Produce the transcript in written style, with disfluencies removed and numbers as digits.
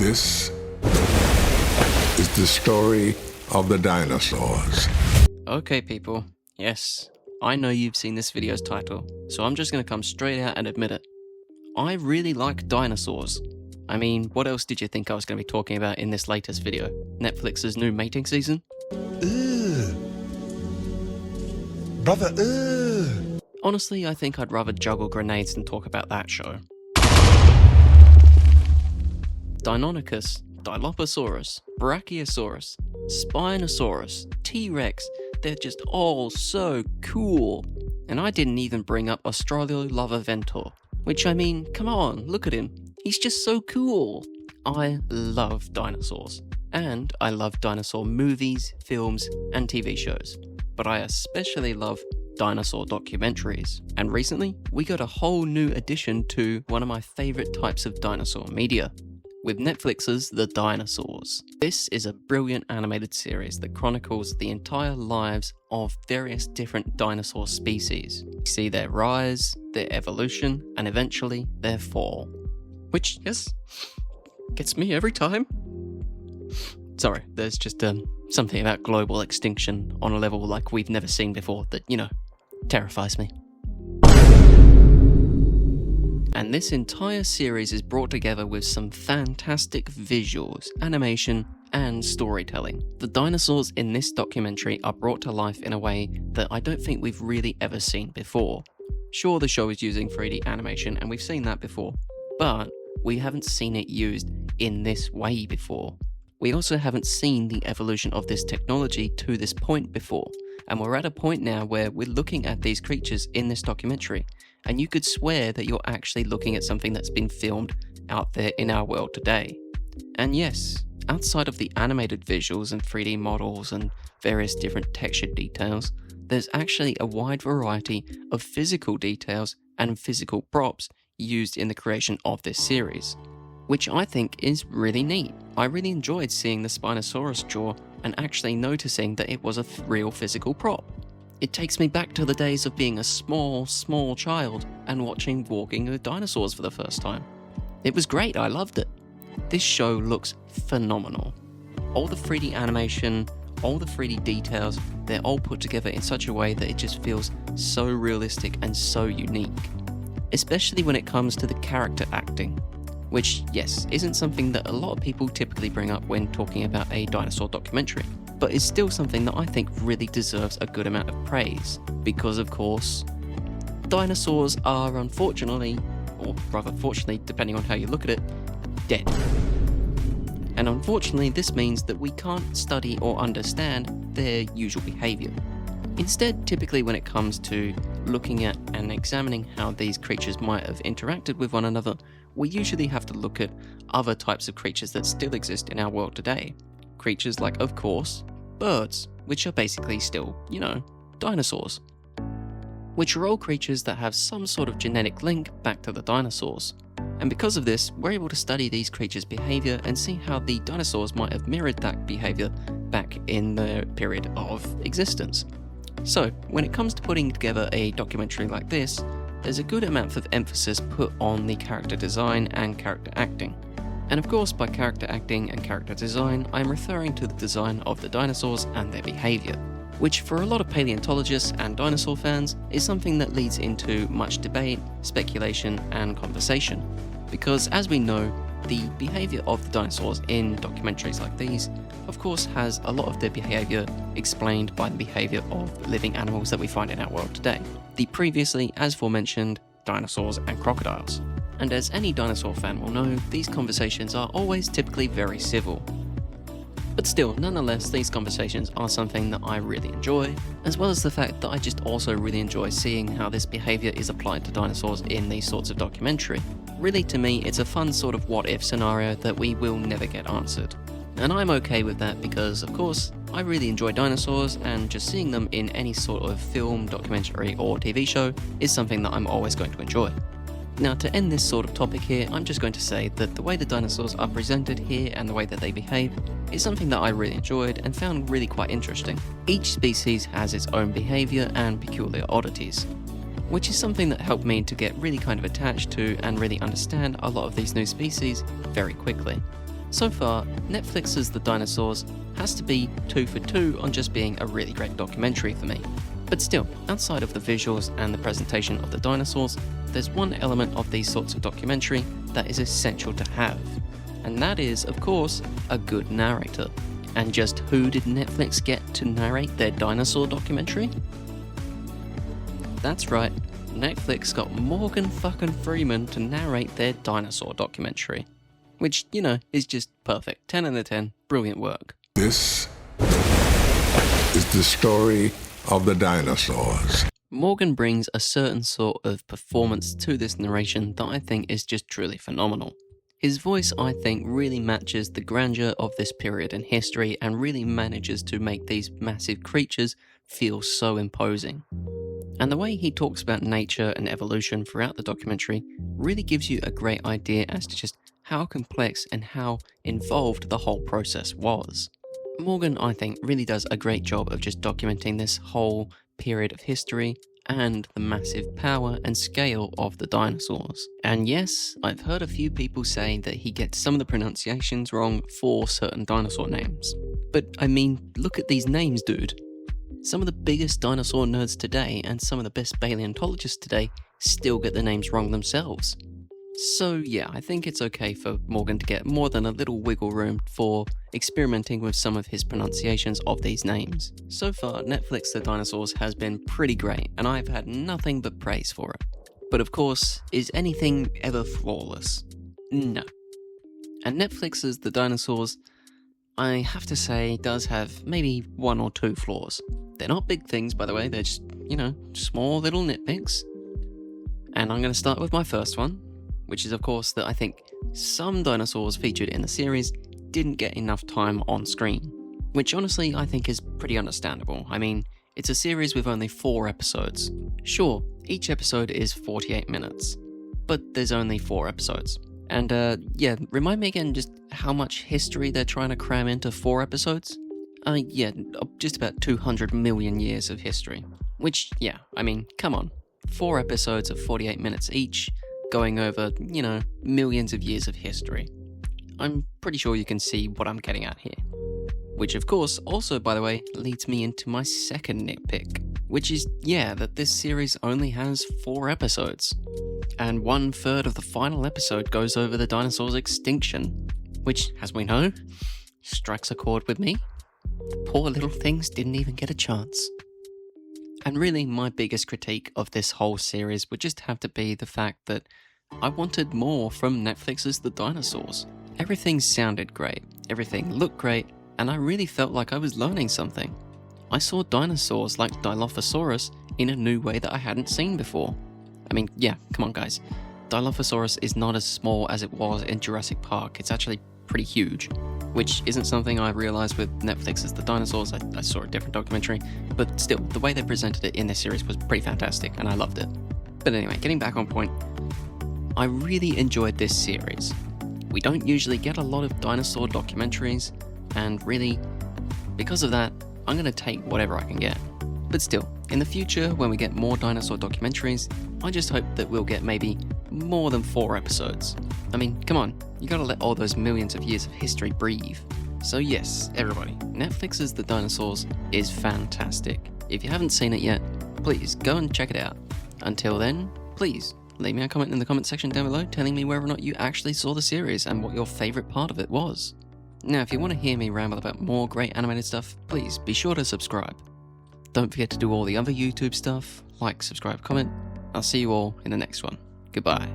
This is the story of the dinosaurs. Okay people, yes, I know you've seen this video's title, so I'm just going to come straight out and admit it. I really like dinosaurs. I mean, what else did you think I was going to be talking about in this latest video? Netflix's new mating season? Ugh. Brother, ugh. Honestly, I think I'd rather juggle grenades than talk about that show. Deinonychus, Dilophosaurus, Brachiosaurus, Spinosaurus, T-Rex, they're just all so cool. And I didn't even bring up Australopithecus, which I mean, come on, look at him. He's just so cool. I love dinosaurs. And I love dinosaur movies, films, and TV shows. But I especially love dinosaur documentaries. And recently, we got a whole new addition to one of my favorite types of dinosaur media, with Netflix's The Dinosaurs. This is a brilliant animated series that chronicles the entire lives of various different dinosaur species. You see their rise, their evolution, and eventually their fall. Which, yes, gets me every time. Sorry, there's just something about global extinction on a level like we've never seen before that, terrifies me. And this entire series is brought together with some fantastic visuals, animation, and storytelling. The dinosaurs in this documentary are brought to life in a way that I don't think we've really ever seen before. Sure, the show is using 3D animation, and we've seen that before, but we haven't seen it used in this way before. We also haven't seen the evolution of this technology to this point before, and we're at a point now where we're looking at these creatures in this documentary, and you could swear that you're actually looking at something that's been filmed out there in our world today. And yes, outside of the animated visuals and 3D models and various different textured details, there's actually a wide variety of physical details and physical props used in the creation of this series, which I think is really neat. I really enjoyed seeing the Spinosaurus jaw and actually noticing that it was a real physical prop. It takes me back to the days of being a small child and watching Walking with Dinosaurs for the first time. It was great, I loved it. This show looks phenomenal. All the 3D animation, all the 3D details, they're all put together in such a way that it just feels so realistic and so unique. Especially when it comes to the character acting, which, yes, isn't something that a lot of people typically bring up when talking about a dinosaur documentary, but is still something that I think really deserves a good amount of praise, because of course, dinosaurs are unfortunately, or rather fortunately depending on how you look at it, dead. And unfortunately this means that we can't study or understand their usual behaviour. Instead, typically when it comes to looking at and examining how these creatures might have interacted with one another, we usually have to look at other types of creatures that still exist in our world today. Creatures like, of course, birds, which are basically still, dinosaurs. Which are all creatures that have some sort of genetic link back to the dinosaurs. And because of this, we're able to study these creatures' behaviour and see how the dinosaurs might have mirrored that behaviour back in the period of existence. So, when it comes to putting together a documentary like this, there's a good amount of emphasis put on the character design and character acting. And of course, by character acting and character design, I'm referring to the design of the dinosaurs and their behaviour, which for a lot of paleontologists and dinosaur fans is something that leads into much debate, speculation, and conversation. Because as we know, the behaviour of the dinosaurs in documentaries like these, of course, has a lot of their behaviour explained by the behaviour of living animals that we find in our world today. The previously, as aforementioned, dinosaurs and crocodiles. And as any dinosaur fan will know, these conversations are always typically very civil. But still, nonetheless, these conversations are something that I really enjoy, as well as the fact that I just also really enjoy seeing how this behaviour is applied to dinosaurs in these sorts of documentary. Really, to me, it's a fun sort of what-if scenario that we will never get answered. And I'm okay with that because, of course, I really enjoy dinosaurs, and just seeing them in any sort of film, documentary, or TV show is something that I'm always going to enjoy. Now, to end this sort of topic here, I'm just going to say that the way the dinosaurs are presented here and the way that they behave is something that I really enjoyed and found really quite interesting. Each species has its own behaviour and peculiar oddities, which is something that helped me to get really kind of attached to and really understand a lot of these new species very quickly. So far, Netflix's The Dinosaurs has to be 2 for 2 on just being a really great documentary for me. But still, outside of the visuals and the presentation of the dinosaurs, there's one element of these sorts of documentary that is essential to have. And that is, of course, a good narrator. And just who did Netflix get to narrate their dinosaur documentary? That's right, Netflix got Morgan fucking Freeman to narrate their dinosaur documentary. Which, you know, is just perfect. 10 out of 10, brilliant work. This is the story of the dinosaurs. Morgan brings a certain sort of performance to this narration that I think is just truly phenomenal. His voice, I think, really matches the grandeur of this period in history and really manages to make these massive creatures feel so imposing. And the way he talks about nature and evolution throughout the documentary really gives you a great idea as to just how complex and how involved the whole process was. Morgan, I think, really does a great job of just documenting this whole period of history and the massive power and scale of the dinosaurs. And yes, I've heard a few people say that he gets some of the pronunciations wrong for certain dinosaur names. But I mean, look at these names, dude. Some of the biggest dinosaur nerds today and some of the best paleontologists today still get the names wrong themselves. So yeah, I think it's okay for Morgan to get more than a little wiggle room for experimenting with some of his pronunciations of these names. So far, Netflix The Dinosaurs has been pretty great, and I've had nothing but praise for it. But of course, is anything ever flawless? No. And Netflix's The Dinosaurs, I have to say, does have maybe 1 or 2 flaws. They're not big things, by the way, they're just, small little nitpicks. And I'm going to start with my first one, which is of course that I think some dinosaurs featured in the series didn't get enough time on screen, which honestly I think is pretty understandable. I mean, it's a series with only 4 episodes. Sure, each episode is 48 minutes, but there's only 4 episodes. And remind me again just how much history they're trying to cram into 4 episodes? Just about 200 million years of history. Which, come on, 4 episodes of 48 minutes each, going over, millions of years of history. I'm pretty sure you can see what I'm getting at here. Which of course also, by the way, leads me into my second nitpick, which is, that this series only has 4 episodes. And 1/3 of the final episode goes over the dinosaurs' extinction, which, as we know, strikes a chord with me. The poor little things didn't even get a chance. And really, my biggest critique of this whole series would just have to be the fact that I wanted more from Netflix's The Dinosaurs. Everything sounded great, everything looked great, and I really felt like I was learning something. I saw dinosaurs like Dilophosaurus in a new way that I hadn't seen before. I mean, come on guys. Dilophosaurus is not as small as it was in Jurassic Park, it's actually pretty huge. Which isn't something I realised with Netflix's The Dinosaurs. I saw a different documentary, but still, the way they presented it in this series was pretty fantastic, and I loved it. But anyway, getting back on point, I really enjoyed this series. We don't usually get a lot of dinosaur documentaries, and really, because of that, I'm going to take whatever I can get. But still, in the future, when we get more dinosaur documentaries, I just hope that we'll get maybe more than 4 episodes. I mean, come on, you gotta let all those millions of years of history breathe. So yes, everybody, Netflix's The Dinosaurs is fantastic. If you haven't seen it yet, please go and check it out. Until then, please leave me a comment in the comment section down below telling me whether or not you actually saw the series and what your favourite part of it was. Now, if you want to hear me ramble about more great animated stuff, please be sure to subscribe. Don't forget to do all the other YouTube stuff, like, subscribe, comment. I'll see you all in the next one. Goodbye.